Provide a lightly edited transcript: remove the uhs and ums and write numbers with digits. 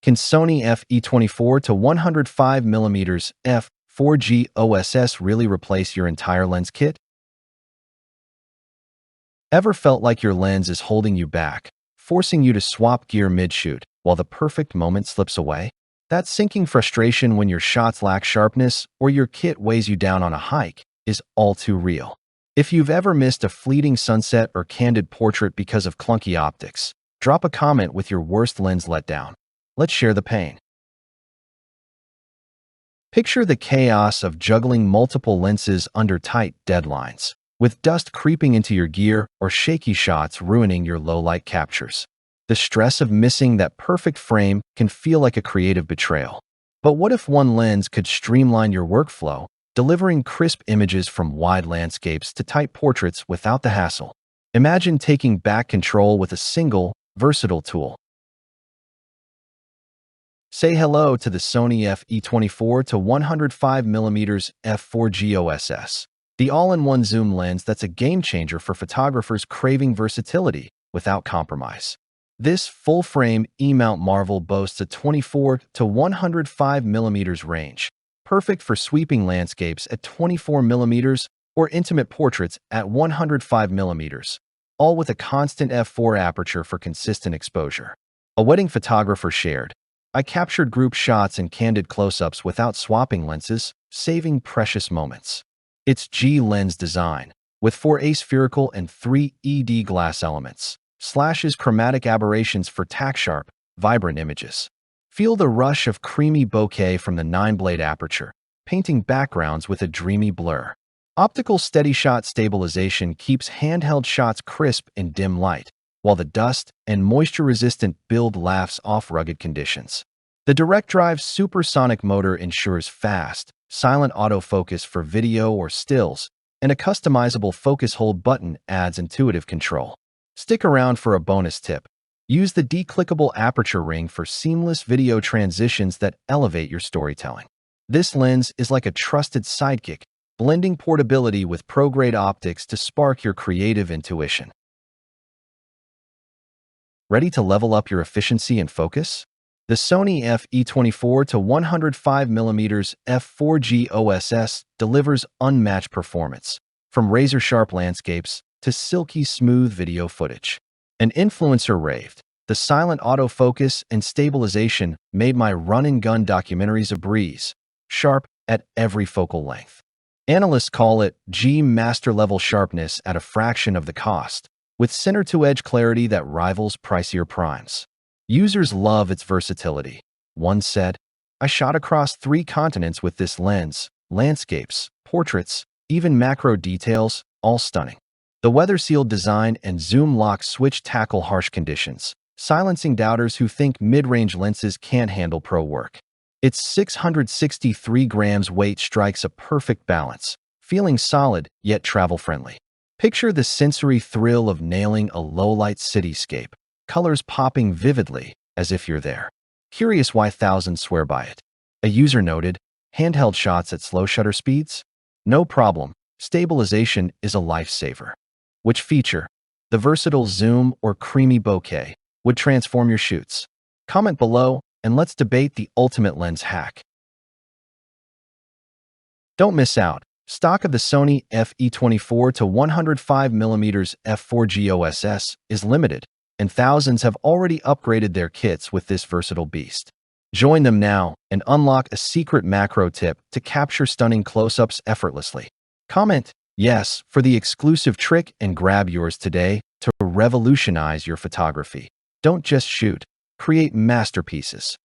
Can Sony FE24 to 105mm f4G OSS really replace your entire lens kit? Ever felt like your lens is holding you back, forcing you to swap gear mid-shoot while the perfect moment slips away? That sinking frustration when your shots lack sharpness or your kit weighs you down on a hike is all too real. If you've ever missed a fleeting sunset or candid portrait because of clunky optics, drop a comment with your worst lens letdown. Let's share the pain. Picture the chaos of juggling multiple lenses under tight deadlines, with dust creeping into your gear or shaky shots ruining your low-light captures. The stress of missing that perfect frame can feel like a creative betrayal. But what if one lens could streamline your workflow, delivering crisp images from wide landscapes to tight portraits without the hassle? Imagine taking back control with a single, versatile tool. Say hello to the Sony FE24 to 105mm f4G OSS, the all-in-one zoom lens that's a game-changer for photographers craving versatility without compromise. This full-frame E-mount marvel boasts a 24 to 105mm range, perfect for sweeping landscapes at 24mm or intimate portraits at 105mm, all with a constant f4 aperture for consistent exposure. A wedding photographer shared, "I captured group shots and candid close-ups without swapping lenses, saving precious moments." Its G-lens design, with 4 aspherical and 3 ED glass elements, slashes chromatic aberrations for tack-sharp, vibrant images. Feel the rush of creamy bokeh from the 9-blade aperture, painting backgrounds with a dreamy blur. Optical steady-shot stabilization keeps handheld shots crisp in dim light, while the dust and moisture-resistant build laughs off rugged conditions. The direct-drive supersonic motor ensures fast, silent autofocus for video or stills, and a customizable focus hold button adds intuitive control. Stick around for a bonus tip. Use the declickable aperture ring for seamless video transitions that elevate your storytelling. This lens is like a trusted sidekick, blending portability with pro-grade optics to spark your creative intuition. Ready to level up your efficiency and focus? The Sony FE24 to 105mm f4G OSS delivers unmatched performance, from razor-sharp landscapes to silky smooth video footage. An influencer raved, "The silent autofocus and stabilization made my run-and-gun documentaries a breeze, sharp at every focal length." Analysts call it G master-level sharpness at a fraction of the cost, with center-to-edge clarity that rivals pricier primes. Users love its versatility. One said, "I shot across 3 continents with this lens, landscapes, portraits, even macro details, all stunning." The weather-sealed design and zoom lock switch tackle harsh conditions, silencing doubters who think mid-range lenses can't handle pro work. Its 663 grams weight strikes a perfect balance, feeling solid yet travel-friendly. Picture the sensory thrill of nailing a low-light cityscape, colors popping vividly as if you're there. Curious why thousands swear by it? A user noted, "Handheld shots at slow shutter speeds? No problem, stabilization is a lifesaver." Which feature, the versatile zoom or creamy bokeh, would transform your shoots? Comment below and let's debate the ultimate lens hack. Don't miss out. Stock of the Sony FE24 to 105mm f4G OSS is limited, and thousands have already upgraded their kits with this versatile beast. Join them now and unlock a secret macro tip to capture stunning close-ups effortlessly. Comment yes for the exclusive trick and grab yours today to revolutionize your photography. Don't just shoot, create masterpieces.